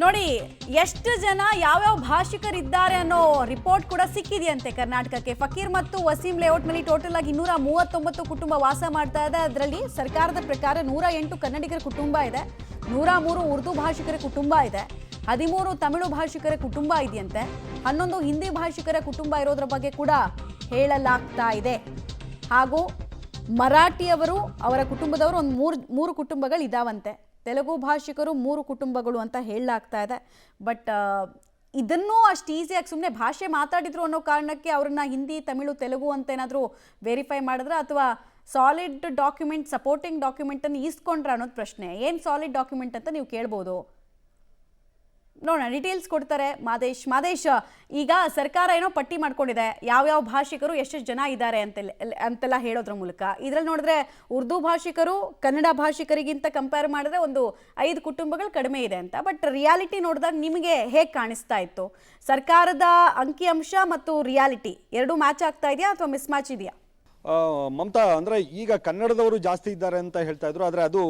ನೋಡಿ ಎಷ್ಟು ಜನ ಯಾವ್ಯಾವ ಭಾಷಿಕರಿದ್ದಾರೆ ಅನ್ನೋ ರಿಪೋರ್ಟ್ ಕೂಡ ಸಿಕ್ಕಿದೆಯಂತೆ ಕರ್ನಾಟಕಕ್ಕೆ. ಫಕೀರ್ ಮತ್ತು ವಸೀಂ ಲೇಔಟ್ನಲ್ಲಿ ಟೋಟಲ್ ಆಗಿ 239 ಕುಟುಂಬ ವಾಸ ಮಾಡ್ತಾ ಇದೆ. ಅದರಲ್ಲಿ ಸರ್ಕಾರದ ಪ್ರಕಾರ 108 ಕನ್ನಡಿಗರ ಕುಟುಂಬ ಇದೆ, 103 ಉರ್ದು ಭಾಷಿಕರ ಕುಟುಂಬ ಇದೆ, 13 ತಮಿಳು ಭಾಷಿಕರ ಕುಟುಂಬ ಇದೆಯಂತೆ, 11 ಹಿಂದಿ ಭಾಷಿಕರ ಕುಟುಂಬ ಇರೋದ್ರ ಬಗ್ಗೆ ಕೂಡ ಹೇಳಲಾಗ್ತಾ ಇದೆ. ಹಾಗೂ ಮರಾಠಿಯವರು ಅವರ ಕುಟುಂಬದವರು ಒಂದು ಮೂರು ಕುಟುಂಬಗಳು ಇದಾವಂತೆ. ತೆಲುಗು ಭಾಷಿಕರು 3 ಕುಟುಂಬಗಳು ಅಂತ ಹೇಳಲಾಗ್ತಾ ಇದೆ. ಬಟ್ ಇದನ್ನೂ ಅಷ್ಟು ಈಸಿಯಾಗಿ ಸುಮ್ಮನೆ ಭಾಷೆ ಮಾತಾಡಿದ್ರು ಅನ್ನೋ ಕಾರಣಕ್ಕೆ ಅವ್ರನ್ನ ಹಿಂದಿ ತಮಿಳು ತೆಲುಗು ಅಂತ ಏನಾದರೂ ವೆರಿಫೈ ಮಾಡಿದ್ರೆ ಅಥವಾ ಸಾಲಿಡ್ ಡಾಕ್ಯುಮೆಂಟ್ ಸಪೋರ್ಟಿಂಗ್ ಡಾಕ್ಯುಮೆಂಟನ್ನು ಈಸ್ಕೊಂಡ್ರೆ ಅನ್ನೋದು ಪ್ರಶ್ನೆ. ಏನು ಸಾಲಿಡ್ ಡಾಕ್ಯುಮೆಂಟ್ ಅಂತ ನೀವು ಕೇಳ್ಬೋದು. ನೋಡೋಣ, ಡೀಟೇಲ್ಸ್ ಕೊಡ್ತಾರೆ ಮಾದೇಶ್. ಈಗ ಸರ್ಕಾರ ಏನೋ ಪಟ್ಟಿ ಮಾಡ್ಕೊಂಡಿದೆ ಯಾವ್ಯಾವ ಭಾಷಿಕರು ಎಷ್ಟೆಷ್ಟು ಜನ ಇದ್ದಾರೆ ಅಂತೆಲ್ಲ ಹೇಳೋದ್ರ ಮೂಲಕ. ಇದ್ರಲ್ಲಿ ನೋಡಿದ್ರೆ ಉರ್ದು ಭಾಷಿಕರು ಕನ್ನಡ ಭಾಷಿಕರಿಗಿಂತ ಕಂಪೇರ್ ಮಾಡಿದ್ರೆ ಒಂದು 5 ಕುಟುಂಬಗಳು ಕಡಿಮೆ ಇದೆ ಅಂತ. ಬಟ್ ರಿಯಾಲಿಟಿ ನೋಡಿದಾಗ ನಿಮಗೆ ಹೇಗೆ ಕಾಣಿಸ್ತಾ ಇತ್ತು? ಸರ್ಕಾರದ ಅಂಕಿಅಂಶ ಮತ್ತು ರಿಯಾಲಿಟಿ ಎರಡೂ ಮ್ಯಾಚ್ ಆಗ್ತಾ ಇದೆಯಾ ಅಥವಾ ಮಿಸ್ ಮ್ಯಾಚ್ ಇದೆಯಾ? ಮಮತಾ, ಅಂದರೆ ಈಗ ಕನ್ನಡದವರು ಜಾಸ್ತಿ ಇದ್ದಾರೆ ಅಂತ ಹೇಳ್ತಾ ಇದ್ರು, ಆದರೆ ಅದು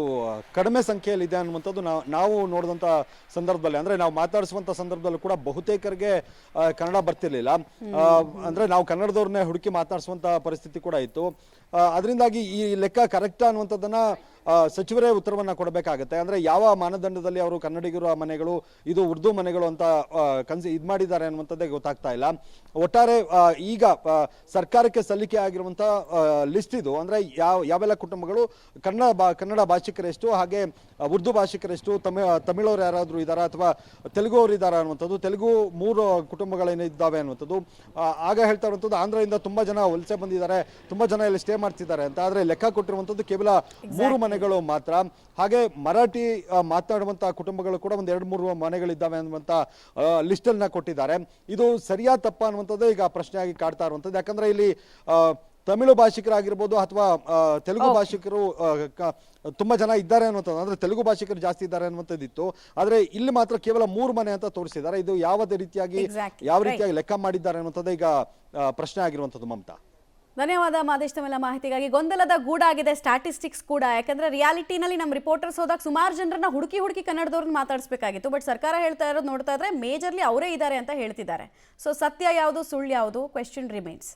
ಕಡಿಮೆ ಸಂಖ್ಯೆಯಲ್ಲಿ ಇದೆ ಅನ್ನುವಂಥದ್ದು ನಾವು ನೋಡಿದಂಥ ಸಂದರ್ಭದಲ್ಲಿ, ಅಂದರೆ ನಾವು ಮಾತಾಡಿಸುವಂಥ ಸಂದರ್ಭದಲ್ಲೂ ಕೂಡ ಬಹುತೇಕರಿಗೆ ಕನ್ನಡ ಬರ್ತಿರ್ಲಿಲ್ಲ. ಅಂದರೆ ನಾವು ಕನ್ನಡದವ್ರನ್ನೇ ಹುಡುಕಿ ಮಾತಾಡಿಸುವಂಥ ಪರಿಸ್ಥಿತಿ ಕೂಡ ಇತ್ತು. ಅದರಿಂದಾಗಿ ಈ ಲೆಕ್ಕ ಕರೆಕ್ಟಾ ಅನ್ನುವಂಥದ್ದನ್ನು ಸಚಿವರೇ ಉತ್ತರವನ್ನು ಕೊಡಬೇಕಾಗತ್ತೆ. ಅಂದರೆ ಯಾವ ಮಾನದಂಡದಲ್ಲಿ ಅವರು ಕನ್ನಡಿಗರ ಮನೆಗಳು ಇದು ಉರ್ದು ಮನೆಗಳು ಅಂತ ಇದು ಮಾಡಿದ್ದಾರೆ ಅನ್ನುವಂಥದ್ದೇ ಗೊತ್ತಾಗ್ತಾ ಇಲ್ಲ. ಒಟ್ಟಾರೆ ಈಗ ಸರ್ಕಾರಕ್ಕೆ ಸಲ್ಲಿಕೆ ಆಗಿರುವಂಥ ಲಿಸ್ಟ್ ಇದು. ಅಂದರೆ ಯಾವೆಲ್ಲ ಕುಟುಂಬಗಳು ಕನ್ನಡ ಭಾಷಿಕರೆಷ್ಟು, ಹಾಗೆ ಉರ್ದು ಭಾಷಿಕರೆಷ್ಟು, ತಮಿಳವ್ರು ಯಾರಾದರೂ ಇದ್ದಾರಾ ಅಥವಾ ತೆಲುಗು ಅವರು ಇದ್ದಾರಾ ಅನ್ನುವಂಥದ್ದು, ತೆಲುಗು 3 ಕುಟುಂಬಗಳೇನಿದ್ದಾವೆ ಅನ್ನುವಂಥದ್ದು. ಆಗ ಹೇಳ್ತಾ ಇರುವಂಥದ್ದು ಆಂಧ್ರದಿಂದ ತುಂಬ ಜನ ವಲಸೆ ಬಂದಿದ್ದಾರೆ, ತುಂಬ ಜನ ಇಲ್ಲಿ ಸ್ಟೇ ಮಾಡ್ತಿದ್ದಾರೆ ಅಂತ. ಆದರೆ ಲೆಕ್ಕ ಕೊಟ್ಟಿರುವಂಥದ್ದು ಕೇವಲ 3 ಮನೆಗಳು ಮಾತ್ರ. ಹಾಗೆ ಮರಾಠಿ ಮಾತನಾಡುವಂಥ ಕುಟುಂಬಗಳು ಕೂಡ ಒಂದು 2-3 ಮನೆಗಳಿದ್ದಾವೆ ಅನ್ನುವಂಥ ಲಿಸ್ಟನ್ನು ಕೊಟ್ಟಿದ್ದಾರೆ. ಇದು ಸರಿಯಾ ತಪ್ಪಾ ಅನ್ನುವಂಥದ್ದು ಈಗ ಪ್ರಶ್ನೆಯಾಗಿ ಕಾಡ್ತಾ ಇರುವಂಥದ್ದು. ಯಾಕಂದರೆ ಇಲ್ಲಿ ತಮಿಳು ಭಾಷಿಕರಾಗಿರ್ಬೋದು ಅಥವಾ ತೆಲುಗು ಭಾಷಿಕರು ತುಂಬ ಜನ ಇದ್ದಾರೆ ಅನ್ನುವಂಥದ್ದು, ಅಂದರೆ ತೆಲುಗು ಭಾಷಿಕರು ಜಾಸ್ತಿ ಇದ್ದಾರೆ ಅನ್ನುವಂಥದ್ದಿತ್ತು. ಆದರೆ ಇಲ್ಲಿ ಮಾತ್ರ ಕೇವಲ 3 ಮನೆ ಅಂತ ತೋರಿಸಿದ್ದಾರೆ. ಇದು ಯಾವ ರೀತಿಯಾಗಿ ಲೆಕ್ಕ ಮಾಡಿದ್ದಾರೆ ಅನ್ನುವಂಥದ್ದು ಈಗ ಪ್ರಶ್ನೆ ಆಗಿರುವಂಥದ್ದು. ಮಮತಾ, ಧನ್ಯವಾದ ಮಾದೇಶ್. ತಮ್ಮೆಲ್ಲ ಮಾಹಿತಿಗಾಗಿ. ಗೊಂದಲದ ಗೂಡಾಗಿದೆ ಸ್ಟ್ಯಾಟಿಸ್ಟಿಕ್ಸ್ ಕೂಡ. ಯಾಕಂದ್ರೆ ರಿಯಾಲಿಟಿನಲ್ಲಿ ನಮ್ಮ ರಿಪೋರ್ಟರ್ಸ್ ಹೋದಾಗ ಸುಮಾರು ಜನರನ್ನ ಹುಡುಕಿ ಕನ್ನಡದವ್ರನ್ನ ಮಾತಾಡಿಸ್ಬೇಕಾಗಿತ್ತು. ಬಟ್ ಸರ್ಕಾರ ಹೇಳ್ತಾ ಇರೋದು ನೋಡ್ತಾ ಇದ್ರೆ ಮೇಜರ್ಲಿ ಅವರೇ ಇದ್ದಾರೆ ಅಂತ ಹೇಳ್ತಿದ್ದಾರೆ. ಸೊ ಸತ್ಯ ಯಾವುದು ಸುಳ್ಳು ಯಾವುದು ಕ್ವೆಶ್ಚನ್ ರಿಮೈನ್ಸ್.